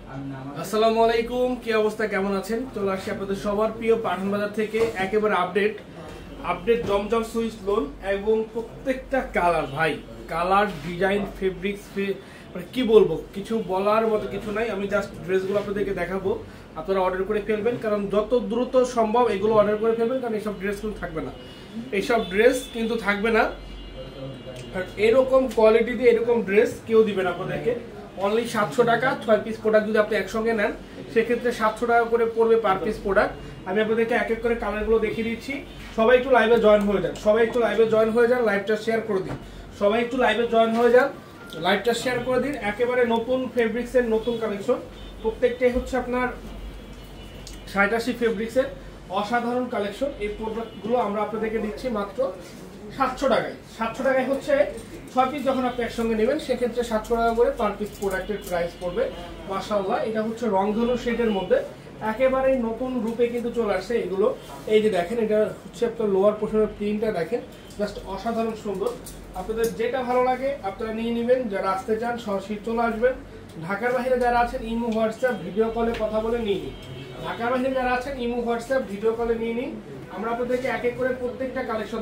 আসসালামু আলাইকুম, কি অবস্থা, কেমন আছেন? চলে আসছি আপনাদের সবার প্রিয় পাঠান বাজার থেকে একেবারে আপডেট জমজম সুইচ লোন এবং প্রত্যেকটা কালার, ভাই কালার, ডিজাইন, ফেব্রিক্স, মানে কি বলবো, কিছু বলার মতো কিছু নাই। আমি জাস্ট ড্রেসগুলো আপনাদেরকে দেখাবো, আপনারা অর্ডার করে ফেলবেন, কারণ যত দ্রুত সম্ভব এগুলো অর্ডার করে ফেলবেন, কারণ এইসব ড্রেস কিন্তু থাকবে না, এইসব ড্রেস কিন্তু থাকবে না। আর এরকম কোয়ালিটি দিয়ে এরকম ড্রেস কেউ দিবে না আপনাদেরকে। অনলি 700 টাকা, 6 পিস প্রোডাক্ট যদি আপনি একসঙ্গে নেন সেক্ষেত্রে 700 টাকা করে পড়বে পার পিস প্রোডাক্ট। আমি আপনাদেরকে এক এক করে কালারগুলো দেখিয়ে দিচ্ছি। সবাই একটু লাইভে জয়েন হয়ে যান, লাইভটা শেয়ার করে দিন, সবাই একটু লাইভে জয়েন হয়ে যান, লাইভটা শেয়ার করে দিন। একেবারে নতুন ফেব্রিক্সের নতুন কালেকশন, প্রত্যেকটাই হচ্ছে আপনার 87 ফেব্রিক্সের অসাধারণ কালেকশন। এই প্রোডাক্টগুলো আমরা আপনাদেরকে দিচ্ছি মাত্র 700 টাকায়। 700 টাকায় হচ্ছে 6 পিস যখন আপনি একসঙ্গে নেবেন সেক্ষেত্রে 700 টাকা করে পার পিস প্রোডাক্টের প্রাইস পড়বে। মাশাআল্লাহ, এটা হচ্ছে রংধনু শেডের মধ্যে একেবারে নতুন রূপে কিন্তু চলে আসছে এগুলো। এই যে দেখেন, এটা হচ্ছে আপনার লোয়ার পোর্শনের প্রিন্টটা দেখেন, জাস্ট অসাধারণ সুন্দর। আপনাদের যেটা ভালো লাগে আপনারা নিয়ে নেবেন। যারা আসতে চান সরাসরি চলে আসবেন। ঢাকার বাইরে যারা আছেন ইমো, হোয়াটসঅ্যাপ, ভিডিও কলে কথা বলে নিয়ে নিন। ঢাকার বাইরে যারা আছেন ইমো, হোয়াটসঅ্যাপ, ভিডিও কলে নিয়ে নিন। আমরা আপনাদেরকে এক এক করে প্রত্যেকটা কালেকশন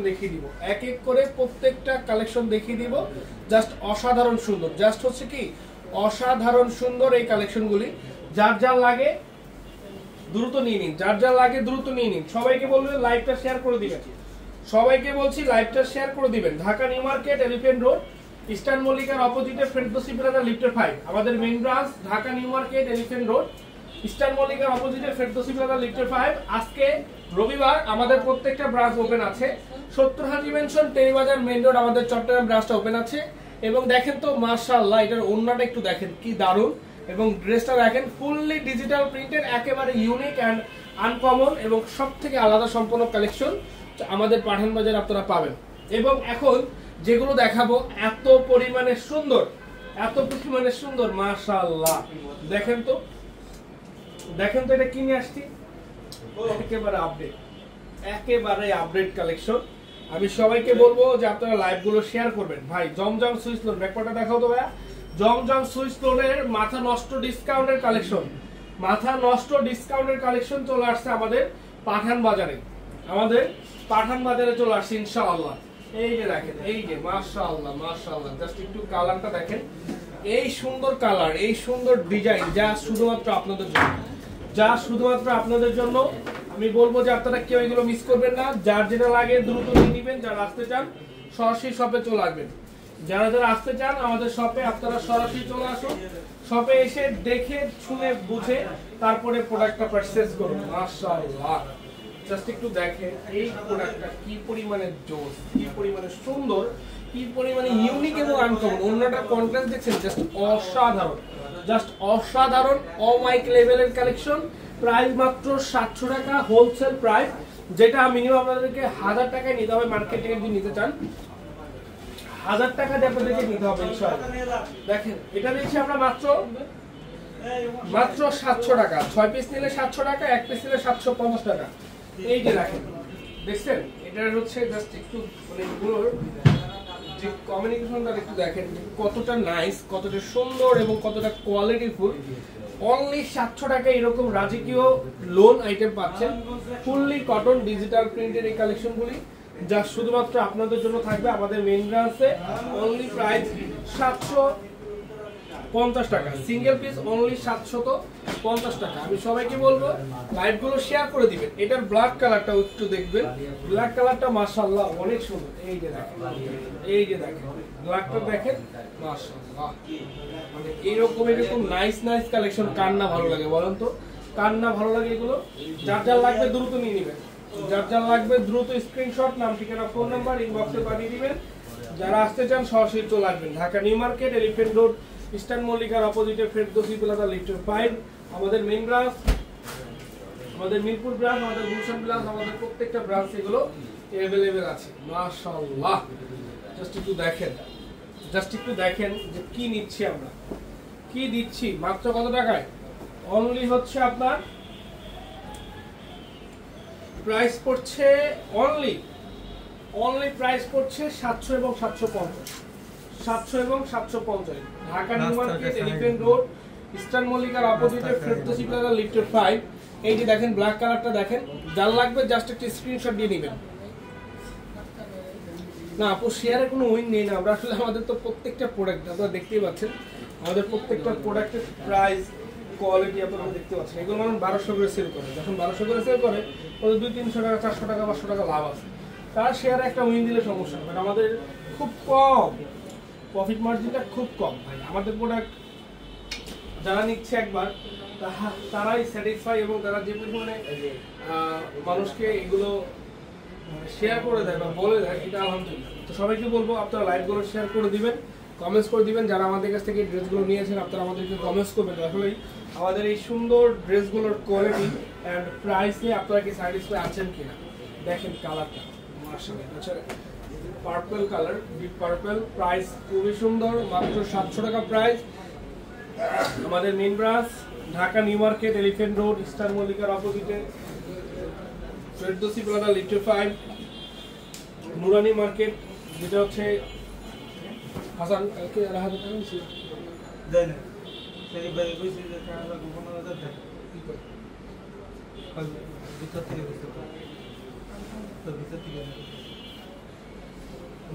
দেখিয়ে দিব, জাস্ট অসাধারণ সুন্দর, জাস্ট হচ্ছে কি অসাধারণ সুন্দর এই কালেকশনগুলি। যার যার লাগে দ্রুত নিয়ে নিন, সবাইকে বলবেন লাইভটা শেয়ার করে দিবেন, Dhaka New Market, Elephant Road, Eastern মল্লিকার অপোজিটে ফেরদৌসী প্লাজা লিফটের 5, আমাদের main branch Dhaka New Market, Elephant Road, Eastern মল্লিকার অপোজিটে ফেরদৌসী প্লাজা লিফটের 5। আজকে রবিবার আমাদের প্রত্যেকটা ব্রাঞ্চ ওপেন আছে। 70 হাজি মেনশন, টেরিবাজার মেইন রোড আমাদের চট্টগ্রাম ব্রাঞ্চটা ওপেন আছে। এবং দেখেন তো মাশাআল্লাহ, এটার ওড়নাটা একটু দেখেন কি দারুণ, এবং ড্রেসটা দেখেন ফুললি ডিজিটাল প্রিন্টের, একেবারে ইউনিক অ্যান্ড আনকমন এবং সবথেকে আলাদা সম্পূর্ণ কালেকশন আমাদের পাঠান বাজারে আপনারা পাবেন। এবং এখন যেগুলো দেখাবো এত পরিমাণে সুন্দর, মাশাআল্লাহ। দেখেন তো এটা কিনে আসছি, একেবারে আপডেট কালেকশন। আমি সবাইকে বলবো যে আপনারা লাইভগুলো শেয়ার করবেন। ভাই জমজম সুইচ লোন ব্যাপারটা দেখাও তো ভাইয়া। জমজম সুইচ লোনের মাথা নষ্ট ডিসকাউন্টের কালেকশন চলে আসছে আমাদের পাঠান বাজারে চলে আসছে ইনশাআল্লাহ। এই যে দেখেন, এই যে মাশাআল্লাহ, জাস্ট একটু কালারটা দেখেন, এই সুন্দর কালার, এই সুন্দর ডিজাইন, যা শুধুমাত্র আপনাদের জন্য। আমি বলবো যে আপনারা কেউ এগুলো মিস করবেন না। যার যেটা লাগে দ্রুত নিয়ে নেবেন। যারা আসতে চান সরাসরি শপে চলে আসবেন। যারা আসতে চান আমাদের শপে আপনারা সরাসরি চলে আসুন। শপে এসে দেখে শুনে বুঝে তারপরে প্রোডাক্টটা পারচেজ করুন। মাশাআল্লাহ, জাস্ট একটু দেখেন এই প্রোডাক্টটা কি পরিমাণে জোস, কি পরিমাণে সুন্দর, কি পরিমাণে ইউনিক এবং আনকমন। অন্যটা কন্ট্রাস্ট দেখছেন, জাস্ট অসাধারণ অমাইক লেভেলের কালেকশন। প্রাইস মাত্র 700 টাকা হোলসেল প্রাইস, যেটা মিনিমাম আপনাদেরকে 1000 টাকায় নিতে হবে। মার্কেট থেকে যদি নিতে চান 1000 টাকা দিয়ে আপনাদেরকে নিতে হবে ইনশাআল্লাহ। দেখেন এটা দিচ্ছি আমরা মাত্র 700 টাকা। 6 পিস নিলে 700 টাকা, 1 পিস নিলে 750 টাকা। এই যে দেখেন, দেখছেন এটা হচ্ছে জাস্ট একটু মানে এগুলোর যে কমিউনিকেশনটা একটু দেখেন কতটা নাইস, কতটা সুন্দর এবং কতটা কোয়ালিটিফুল। অনলি 700 টাকা এরকম রাজকীয় লোন আইটেম পাচ্ছেন, ফুললি কটন ডিজিটাল প্রিন্টের এই কালেকশনগুলি, যা শুধুমাত্র আপনাদের জন্য থাকবে আমাদের মেইন ব্রাঞ্চে। অনলি প্রাইস 750 টাকা, সিঙ্গেল পিস অনলি 750 টাকা। আমি সবাইকে বলবো লাইভগুলো শেয়ার করে দিবেন। এটার ব্ল্যাক কালারটাও একটু দেখবেন, ব্ল্যাক কালারটা মাশাআল্লাহ অনেক সুন্দর। এই যে দেখেন ব্ল্যাকটা দেখেন, মাশাআল্লাহ। মানে এরকম নাইস কালেকশন কার না ভালো লাগে বলেন তো, কার না ভালো লাগে এগুলো? যার যার লাগবে দ্রুত নিয়ে নেবেন, স্ক্রিনশট, নাম, ঠিকানা, ফোন নাম্বার ইনবক্সে পাঠিয়ে দিবেন। যারা আসতে চান সরাসরি চলে আসবেন। Dhaka New Market, Elephant Road, Eastern মল্লিকার অপোজিটে ফেরদৌসী প্লাজা লিফটের 5, আমাদের মেইন ব্রাঞ্চ, আমাদের মিরপুর ব্রাঞ্চ, আমাদের গুলশান ব্রাঞ্চ, আমাদের প্রত্যেকটা ব্রাঞ্চ এগুলো अवेलेबल আছে। মাশাআল্লাহ, জাস্ট একটু দেখেন যে কি নিচ্ছি আমরা, কি দিচ্ছি মাত্র কত টাকায়। অনলি হচ্ছে আপনার প্রাইস পড়ছে অনলি প্রাইস পড়ছে 700 এবং 750, 700 এবং 750। Dhaka New Market, Elephant Road, Eastern মল্লিকার অপোজিটে ফেরদৌসি প্লাজা লিফটের 5। এই যে দেখেন ব্ল্যাক কালারটা দেখেন, যার লাগবে জাস্ট একটা স্ক্রিনশট দিয়ে নেবেন। না আপু শেয়ারে কোনো উইন নেই না, আমরা আসলে আমাদের তো প্রত্যেকটা প্রোডাক্ট আপনারা দেখতেই পাচ্ছেন, আমাদের প্রত্যেকটা প্রোডাক্টের প্রাইস কোয়ালিটি আপনারা দেখতে পাচ্ছেন। এগুলো মানুষ 1200 করে সেল করে, যখন 1200 করে সেল করে ওদের 200-300 টাকা 400 টাকা 500 টাকা লাভ আছে। তার শেয়ারে একটা উইন দিলে সমস্যা, বাট আমাদের খুব কম প্রফিট মার্জিনটা, খুব কম ভাই। আমাদের প্রোডাক্ট যারা নিচ্ছে একবার তারাই স্যাটিসফাই, এবং তারা যে পরিমাণে মানুষকে এগুলো শেয়ার করে দেয় বা বলে দেয়, এটা আলহামদুলিল্লাহ। তো সবাইকে বলবো আপনারা লাইভগুলো শেয়ার করে দিবেন, কমেন্টস করে দিবেন। যারা আমাদের কাছ থেকে ড্রেসগুলো নিয়েছেন আপনারা আমাদেরকে কমেন্টস করবেন আসলে আমাদের এই সুন্দর ড্রেসগুলোর কোয়ালিটি অ্যান্ড প্রাইসে আপনারা কি স্যাটিসফাই আছেন কিনা। দেখেন কালারটা মাশাআল্লাহ, আচ্ছা purple colour, deep purple, price খুবই সুন্দর, মাত্র 700 টাকা প্রাইস। আমাদের main branch Dhaka New Market, Elephant Road, Eastern মল্লিকার অপোজিটে ফেরদৌসি প্লাজা লিফটের 5, নুরানি মার্কেট, যেটা হচ্ছে হাসান কে রাহাত নিছি দেন সেই ভাই কইছে যে কারা গোপন আছে কি করে ভিতর থেকে বুঝতে পারে, তো ভিতর থেকে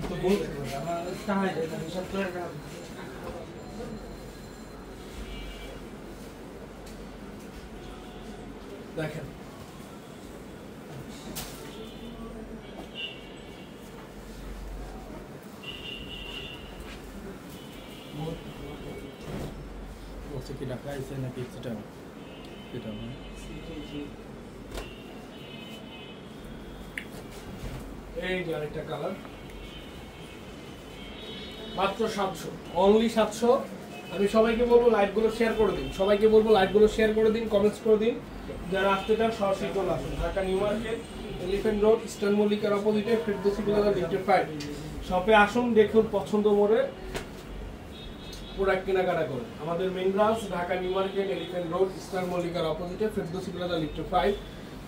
তো বলতে আমার তাহাই যায় সব করে দেখেন। বলছে কি ঢাকা আছে নাকি সেটা সেটা এই যে আরেকটা কালার, মাত্র 700, অনলি 700। আমি সবাইকে বলবো লাইভগুলো শেয়ার করে দিন, সবাইকে বলবো লাইভগুলো শেয়ার করে দিন, কমেন্টস করে দিন। যারা আসতে চান সরাসরি চলে আসুন Dhaka New Market, Elephant Road, Eastern মল্লিকার অপোজিটে ফেরদৌসি প্লাজা লিফটের 5। শপে আসুন, দেখুন, পছন্দ করে প্রোডাক্ট কেনাকাটা করুন। আমাদের main branch Dhaka New Market, Elephant Road, Eastern মল্লিকার অপোজিটে ফেরদৌসি প্লাজা লিফটের 5,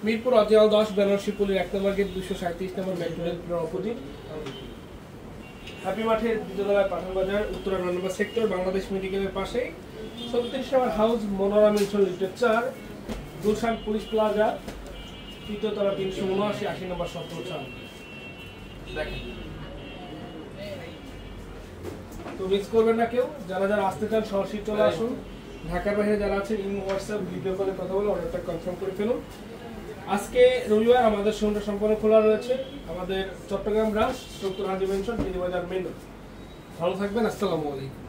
মিরপুর অজিয়াল 10, বেনারসি পুলির 1 নম্বর গেট, 237 নম্বর মেট্রো রেলের অপোজিট, হ্যাপি মাঠের দ্বিতীয়তলায় পাঠান বাজার, উত্তরা 9 নম্বর সেক্টর, বাংলাদেশ মেডিকেলের পাশেই 36 নম্বর হাউস, মনোরা মিশন লিফটের 4, গুলশান পুলিশ প্লাজা, তৃতীয়তলা 379, 80 নম্বর 17 দেখেন। তো মিস করবেন না কেউ, যারা যারা আসতে চান সরাসরি চলে আসুন। ঢাকার বাইরে যারা আছেন ইমো, হোয়াটসঅ্যাপ, ভিডিও কলে কথা বলে অর্ডারটা কনফার্ম করে ফেলুন। আজকে রবিবার, আমাদের শোরুমটা সম্পূর্ণ খোলা রয়েছে। আমাদের চট্টগ্রাম ব্রাঞ্চ 70 হাজি মেনশন, বাজার মেন। ভালো থাকবেন, আসসালামু আলাইকুম।